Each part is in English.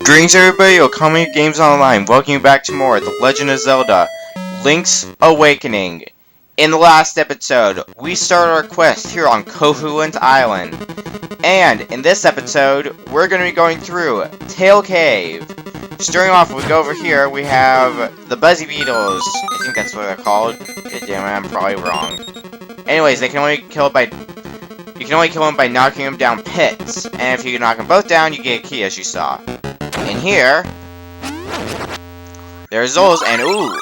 Greetings everybody, Okami Games Online. Welcome you back to more The Legend of Zelda, Link's Awakening. In the last episode, we started our quest here on Koholint Island. And in this episode, we're going to be going through Tail Cave. Starting off, we go over here, we have the Buzzy Beetles. I think that's what they're called. God damn it, I'm probably wrong. Anyways, they can only kill by... You can only kill them by knocking them down pits. And if you knock them both down, you get a key, as you saw. In here, there's those, and ooh,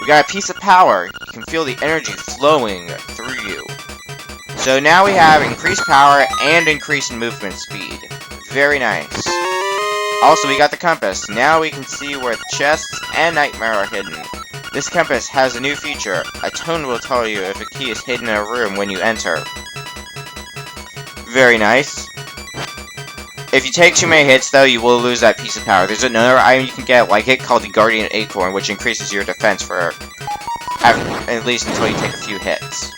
we got a piece of power. You can feel the energy flowing through you. So now we have increased power and increased movement speed. Very nice. Also, we got the compass. Now we can see where the chests and nightmare are hidden. This compass has a new feature. A tone will tell you if a key is hidden in a room when you enter. Very nice. If you take too many hits, though, you will lose that piece of power. There's another item you can get like it called the Guardian Acorn, which increases your defense for at least until you take a few hits.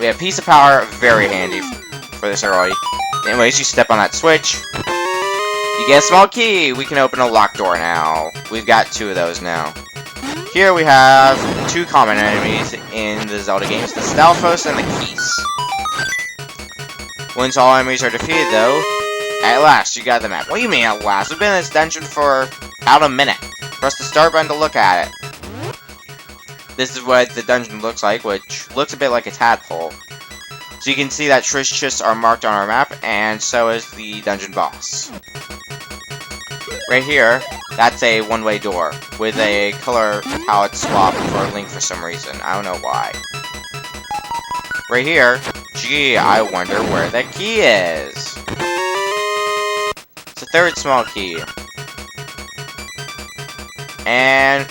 We have piece of power, very handy for this early. Anyways, you step on that switch, you get a small key. We can open a locked door now. We've got two of those now. Here we have two common enemies in the Zelda games, the Stalfos and the Keese. Once all enemies are defeated, though, at last, you got the map. What do you mean at last? We've been in this dungeon for about a minute. Press the start button to look at it. This is what the dungeon looks like, which looks a bit like a tadpole. So you can see that treasure chests are marked on our map, and so is the dungeon boss. Right here, that's a one-way door, with a color palette swap for Link for some reason. I don't know why. Right here, gee, I wonder where that key is. It's the third small key. And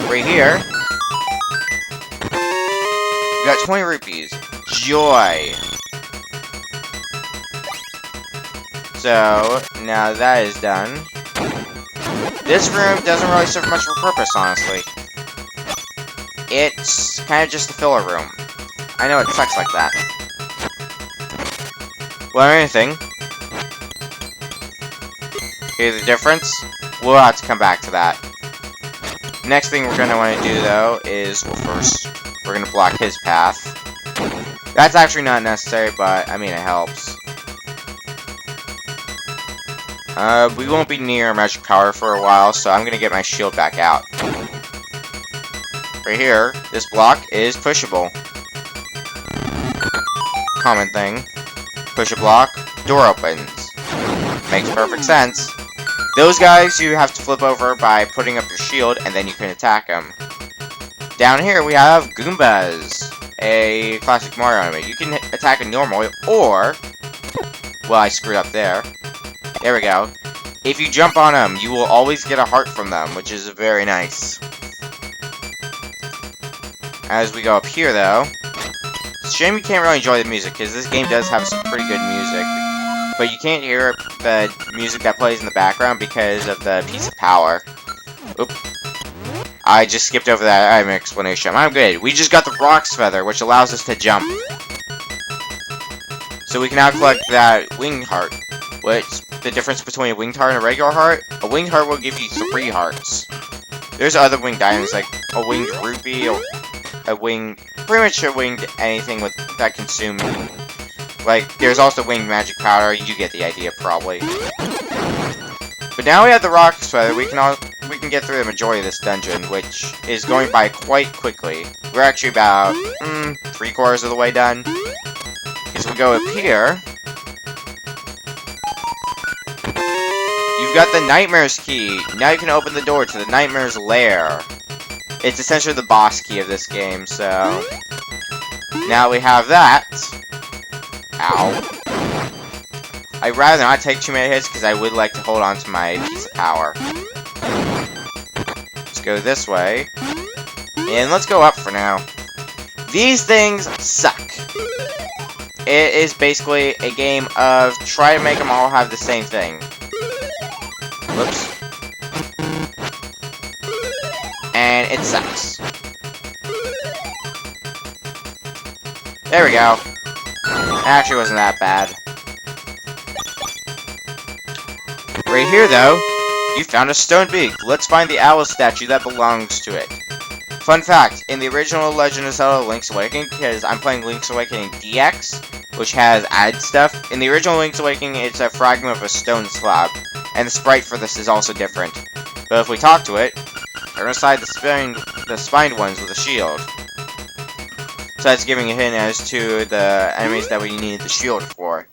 right here, we got 20 rupees. Joy! So, now that is done. This room doesn't really serve much of a purpose, honestly. It's kind of just a filler room. I know it sucks like that. Well, anything. Hear the difference? We'll have to come back to that. Next thing we're going to want to do, though, is, well, first, we're going to block his path. That's actually not necessary, but, I mean, it helps. We won't be near magic power for a while, so I'm going to get my shield back out. Right here, this block is pushable. Common thing. Push a block, door opens. Makes perfect sense. Those guys you have to flip over by putting up your shield, and then you can attack them. Down here we have Goombas, a classic Mario enemy. You can attack them normally, or... Well, I screwed up there. There we go. If you jump on them, you will always get a heart from them, which is very nice. As we go up here, though... It's a shame you can't really enjoy the music, because this game does have some pretty good music. But you can't hear the music that plays in the background because of the piece of power. Oop. I just skipped over that item explanation. I'm good. We just got the Rock's Feather, which allows us to jump. So we can now collect that winged heart. What's the difference between a winged heart and a regular heart? A winged heart will give you 3 hearts. There's other winged items, like a winged rupee, or a winged... Pretty much a winged anything with that consume. Like, there's also winged magic powder. You get the idea, probably. But now we have the Rock's Feather. We can get through the majority of this dungeon, which is going by quite quickly. We're actually about 3/4 of the way done. As we go up here, you've got the Nightmare's key. Now you can open the door to the Nightmare's lair. It's essentially the boss key of this game, so... Now we have that. Ow. I'd rather not take too many hits, because I would like to hold on to my piece of power. Let's go this way. And let's go up for now. These things suck. It is basically a game of try to make them all have the same thing. Whoops. And it sucks. There we go. Actually wasn't that bad. Right here, though, You found a stone beak. Let's find the owl statue that belongs to it. Fun fact, in the original Legend of Zelda Link's Awakening, because I'm playing Link's Awakening DX, which has added stuff, in the original Link's Awakening, it's a fragment of a stone slab, and the sprite for this is also different. But if we talk to it, turn aside the spined ones with a shield. So that's giving a hint as to the enemies that we need the shield for.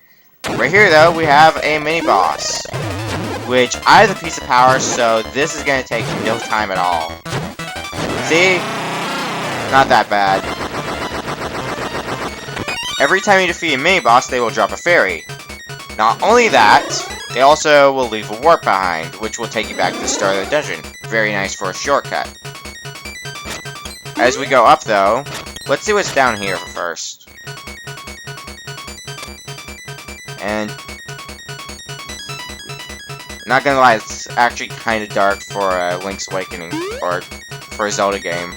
Right here, though, we have a mini-boss, which I have a piece of power, so this is going to take no time at all. See? Not that bad. Every time you defeat a mini-boss, they will drop a fairy. Not only that, they also will leave a warp behind, which will take you back to the start of the dungeon. Very nice for a shortcut. As we go up, though, let's see what's down here first. And not gonna lie, it's actually kind of dark for Link's Awakening, or for a Zelda game.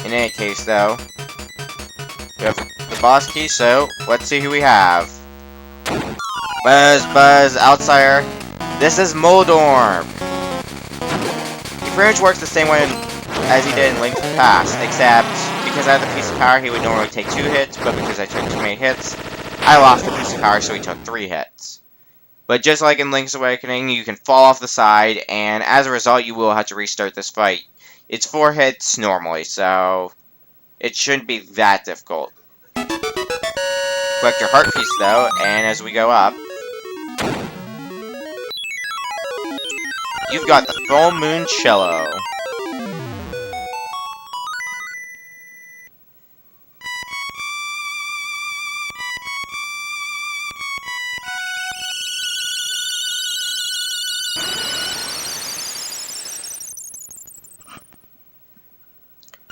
In any case, though, we have the boss key, so let's see who we have. Buzz, Outsider. This is Moldorm. He pretty much works the same way as he did in Link's Past, except because I had the piece of power, he would normally take 2 hits, but because I took too many hits, I lost the piece of power, so he took 3 hits. But just like in Link's Awakening, you can fall off the side, and as a result, you will have to restart this fight. It's 4 hits normally, so it shouldn't be that difficult. Collect your heart piece, though, and as we go up, you've got the Full Moon Cello.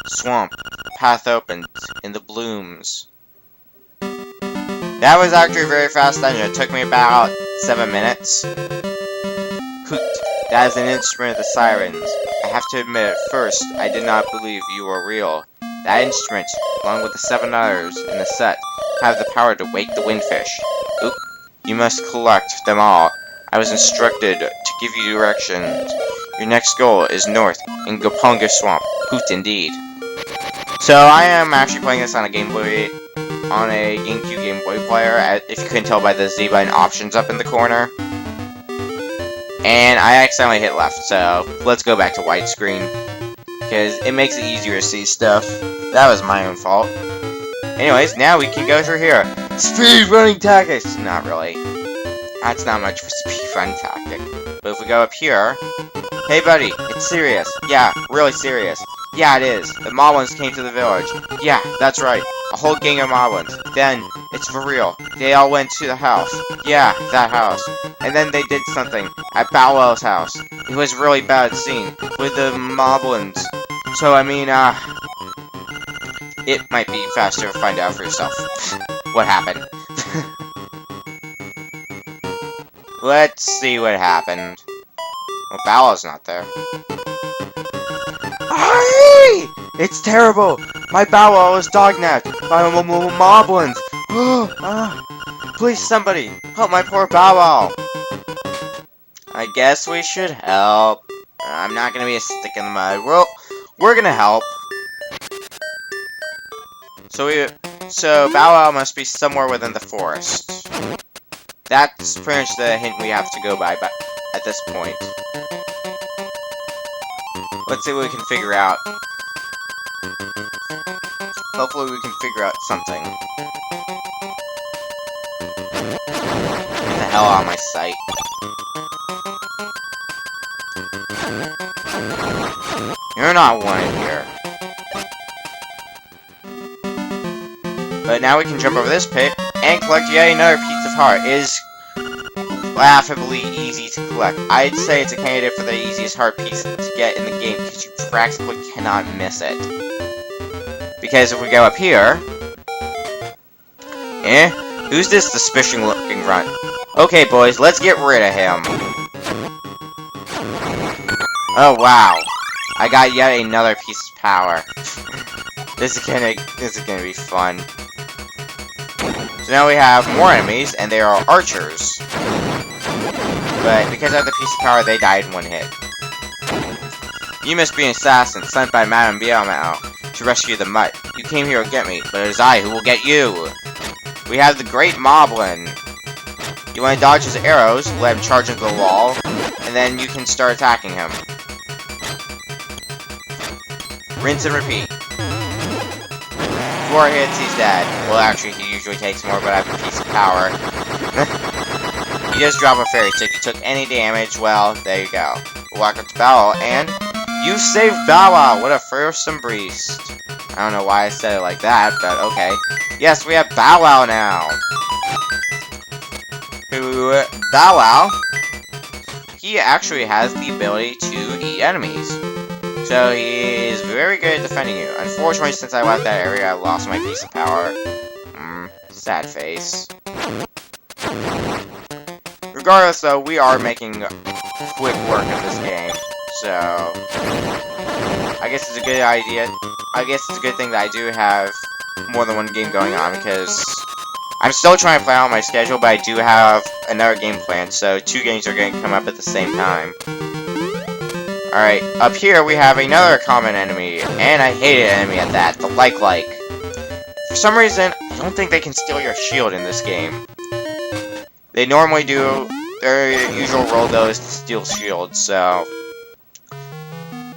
Swamp. Path opens in the blooms. That was actually a very fast dungeon. It took me about 7 minutes. Hoot. That is an instrument of the sirens. I have to admit, at first, I did not believe you were real. That instrument, along with the 7 others in the set, have the power to wake the windfish. Oop. You must collect them all. I was instructed to give you directions. Your next goal is north, in Goponga Swamp. Hoot indeed. So I am actually playing this on a GameCube Game Boy player, if you couldn't tell by the Z button options up in the corner. And I accidentally hit left, so let's go back to widescreen, because it makes it easier to see stuff. That was my own fault. Anyways, now we can go through here. Speed running tactics! Not really. That's not much for speed running tactic. But if we go up here, hey buddy, it's serious. Yeah, really serious. Yeah, it is. The Moblins came to the village. Yeah, that's right. A whole gang of Moblins. Then, it's for real. They all went to the house. Yeah, that house. And then they did something at Bow Wow's house. It was a really bad scene with the Moblins. So, I mean, it might be faster to find out for yourself what happened. Let's see what happened. Well, Bow Wow's not there. Hey! It's terrible! My Bow Wow is dognapped by Moblins! Please, somebody, help my poor Bow Wow! I guess we should help. I'm not gonna be a stick in the mud. Well, we're gonna help. So Bow Wow must be somewhere within the forest. That's pretty much the hint we have to go by at this point. Let's see what we can figure out. Hopefully we can figure out something. Get the hell out of my sight. You're not wanted here. But now we can jump over this pit and collect yet another piece of heart. It is laughably easy to collect. I'd say it's a candidate for the easiest heart piece to get in the game because you practically cannot miss it. Because if we go up here... Who's this suspicious looking grunt? Okay, boys, let's get rid of him. Oh, wow. I got yet another piece of power. This is gonna be fun. So now we have more enemies, and they are archers. but because of the piece of power, they died in one hit. You must be an assassin sent by Madame Biomao to rescue the mutt. You came here to get me, but it is I who will get you. We have the Great Moblin. You want to dodge his arrows, let him charge into the wall, and then you can start attacking him. Rinse and repeat. 4 hits, he's dead. Well, actually, he usually takes more, but I have a piece of power. You just drop a fairy stick. You took any damage, well, there you go. Walk up to Bow Wow, and you saved Bow Wow! What a fearsome beast. I don't know why I said it like that, but okay. Yes, we have Bow Wow now. Bow Wow, he actually has the ability to eat enemies. So he is very good at defending you. Unfortunately, since I left that area, I lost my piece of power. Sad face. Regardless, though, we are making quick work of this game. So I guess it's a good idea. I guess it's a good thing that I do have more than one game going on, because I'm still trying to plan out my schedule, but I do have another game planned, so 2 games are going to come up at the same time. Alright, up here we have another common enemy, and I hate an enemy at that, the like. For some reason, I don't think they can steal your shield in this game. They normally do. Their usual role, though, is to steal shields, so...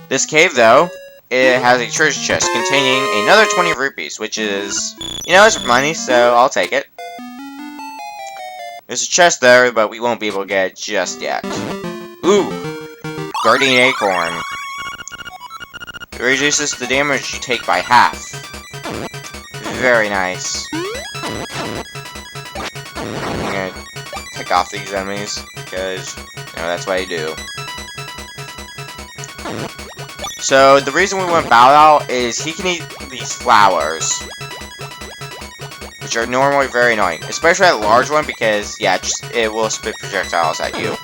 This cave, though, it has a treasure chest containing another 20 rupees, which is, you know, it's money, so I'll take it. There's a chest there, but we won't be able to get it just yet. Ooh! Guardian Acorn. It reduces the damage you take by half. Very nice. I'm gonna pick off these enemies, because, you know, that's what I do. So, the reason we went Bow Wow is he can eat these flowers, which are normally very annoying, especially that large one, because, yeah, it will spit projectiles at you.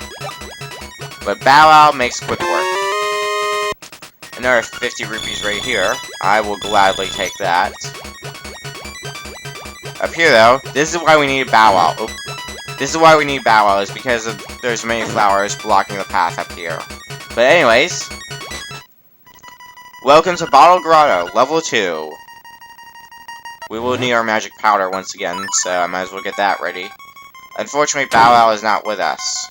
But Bow Wow makes quick work. Another 50 rupees right here. I will gladly take that. Up here, though, this is why we need Bow Wow. Oh, this is why we need Bow Wow, is because there's many flowers blocking the path up here. But anyways, welcome to Bottle Grotto, level 2. We will need our magic powder once again, so I might as well get that ready. Unfortunately, Bow Wow is not with us.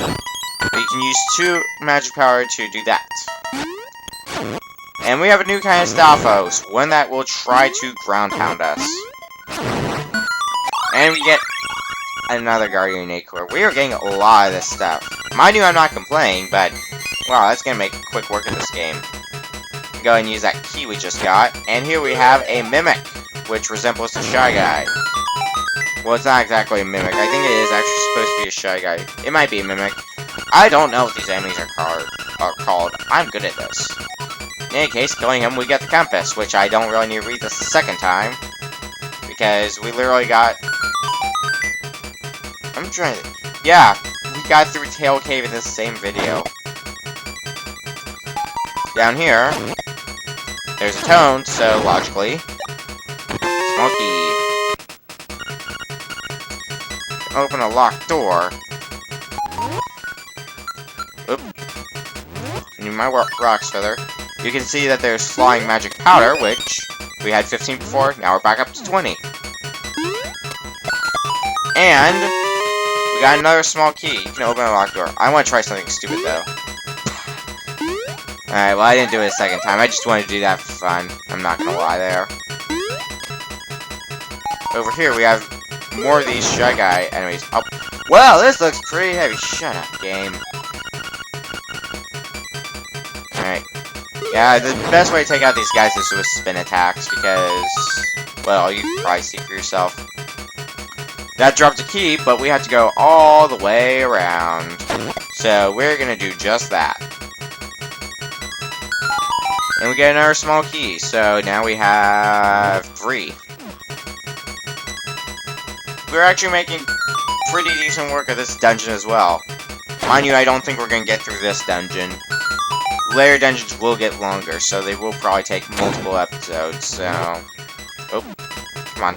But you can use 2 magic power to do that. And we have a new kind of Stalfos, one that will try to ground pound us. And we get another Guardian Acorn. We are getting a lot of this stuff. Mind you, I'm not complaining, but wow, that's gonna make quick work of this game. Go ahead and use that key we just got. And here we have a Mimic, which resembles the Shy Guy. Well, it's not exactly a Mimic. I think it is actually supposed to be a Shy Guy. It might be a Mimic. I don't know what these enemies are called. I'm good at this. In any case, killing him, we get the compass, which I don't really need to read this the second time, because we literally got... I'm trying to... Yeah, we got through Tail Cave in this same video. Down here, there's a tone, so logically, small key. Open a locked door. Oop. Need my rocks feather. You can see that there's flying magic powder, which we had 15 before, now we're back up to 20. And we got another small key. You can open a locked door. I want to try something stupid, though. Alright, well, I didn't do it a second time. I just wanted to do that for fun. I'm not gonna lie there. Over here, we have more of these Shy Guy enemies. Oh, well, this looks pretty heavy. Shut up, game. Alright. Yeah, the best way to take out these guys is with spin attacks, because, well, you can probably see for yourself. That dropped a key, but we have to go all the way around. So, we're gonna do just that. And we get another small key, so now we have 3. We're actually making pretty decent work of this dungeon as well. Mind you, I don't think we're gonna get through this dungeon. Later dungeons will get longer, so they will probably take multiple episodes, so... Oh, come on.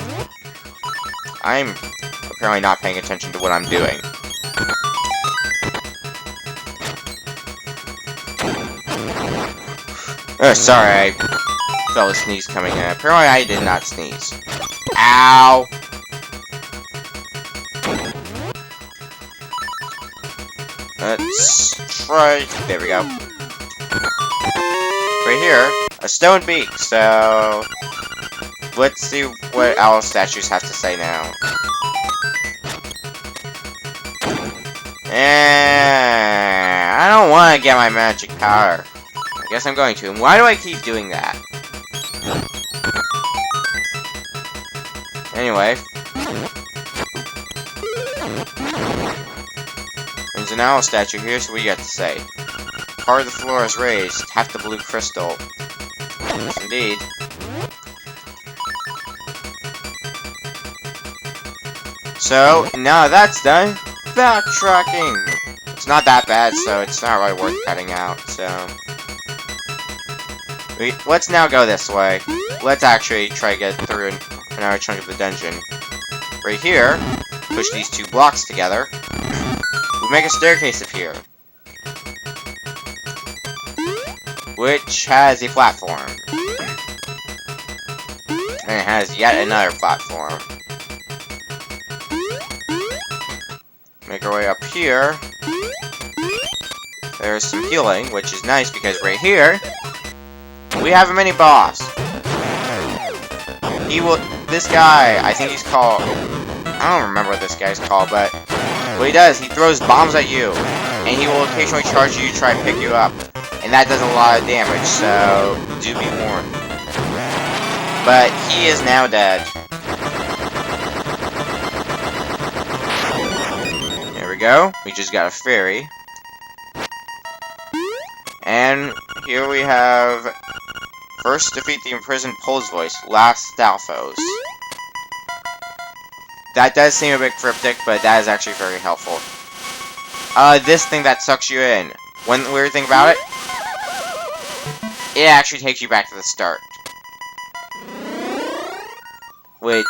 I'm apparently not paying attention to what I'm doing. Oh, sorry, I felt a sneeze coming in. Apparently I did not sneeze. Ow! Let's try... There we go. Right here, a stone beak, so... Let's see what owl statues have to say now. I don't want to get my magic power. I guess I'm going to. And why do I keep doing that? Anyway. There's an owl statue here, so what do you got to say? Part of the floor is raised. Tap the blue crystal. Yes, indeed. So, now that's done. Backtracking! It's not that bad, so it's not really worth cutting out, so... Let's now go this way. Let's actually try to get through another chunk of the dungeon. Right here, push these two blocks together. We make a staircase appear. Which has a platform. And it has yet another platform. Make our way up here. There's some healing, which is nice because right here, we have a mini boss. This guy, I think he's called, I don't remember what this guy's called, but what he does, he throws bombs at you, and he will occasionally charge you to try and pick you up. And that does a lot of damage, so do be warned. But he is now dead. There we go. We just got a fairy. And here we have... First, defeat the imprisoned Pole's voice. Last, Stalfos. That does seem a bit cryptic, but that is actually very helpful. This thing that sucks you in. One weird thing about it, it actually takes you back to the start. Which,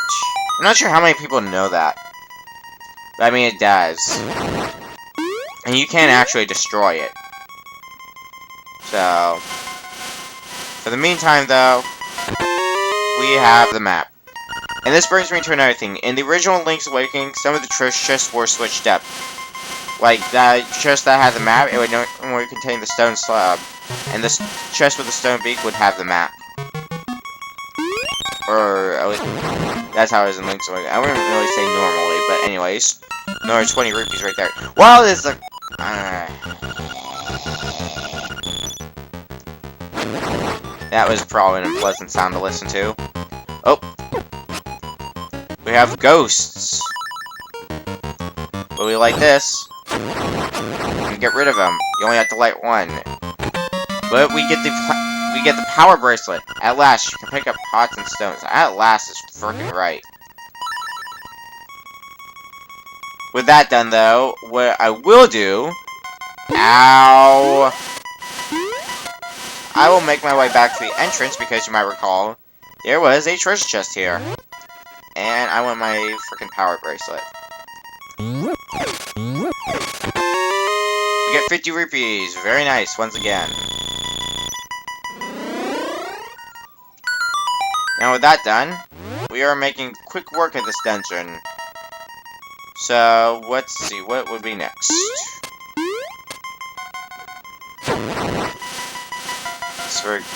I'm not sure how many people know that. But I mean, it does. And you can actually destroy it. So, for the meantime, though, we have the map. And this brings me to another thing. In the original Link's Awakening, some of the treasure chests were switched up. Like, the chest that had the map, it would normally contain the stone slab. And this chest with the stone beak would have the map. Or, at least, that's how it is in Link's Awakening. I wouldn't really say normally, but anyways. Another 20 rupees right there. Well, this is a... That was probably an unpleasant sound to listen to. Oh. We have ghosts. But we like this. And get rid of them. You only have to light one. But we get the power bracelet. At last, you can pick up pots and stones. At last is freaking right. With that done, though, what I will do... Ow! I will make my way back to the entrance, because you might recall, there was a treasure chest here. And I want my freaking power bracelet. We get 50 rupees. Very nice, once again. Now with that done, we are making quick work of this dungeon. So, let's see, what would be next? It's very good.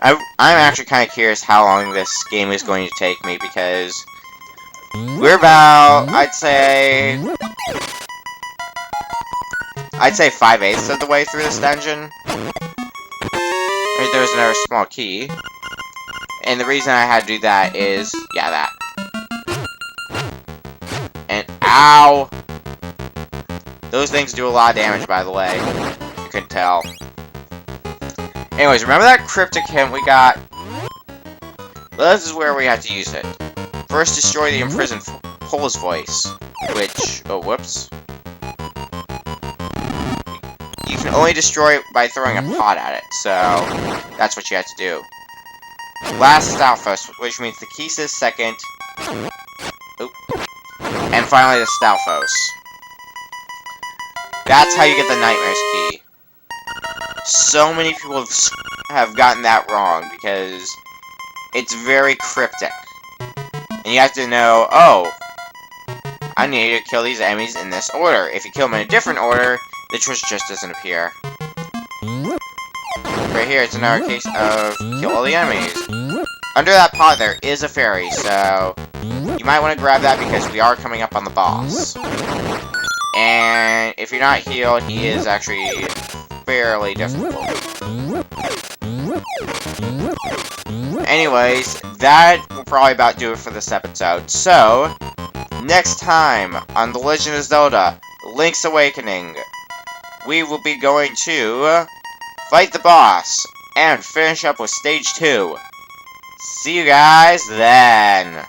I'm actually kind of curious how long this game is going to take me, because we're about, I'd say 5/8 of the way through this dungeon. There's another small key. And the reason I had to do that is, yeah, that. And, ow! Those things do a lot of damage, by the way. You can tell. Anyways, remember that cryptic hint we got? Well, this is where we have to use it. First, destroy the imprisoned Pole's voice. Which, oh, whoops. You can only destroy it by throwing a pot at it, so that's what you have to do. Last Stalfos, which means the key says second. Oop. And finally the Stalfos. That's how you get the Nightmares key. So many people have gotten that wrong, because it's very cryptic. And you have to know, oh, I need to kill these enemies in this order. If you kill them in a different order, the twist just doesn't appear. Right here, it's another case of kill all the enemies. Under that pot, there is a fairy, so you might want to grab that because we are coming up on the boss. And if you're not healed, he is actually fairly difficult. Anyways, that will probably about do it for this episode. So, next time on The Legend of Zelda, Link's Awakening, we will be going to fight the boss and finish up with Stage 2. See you guys then!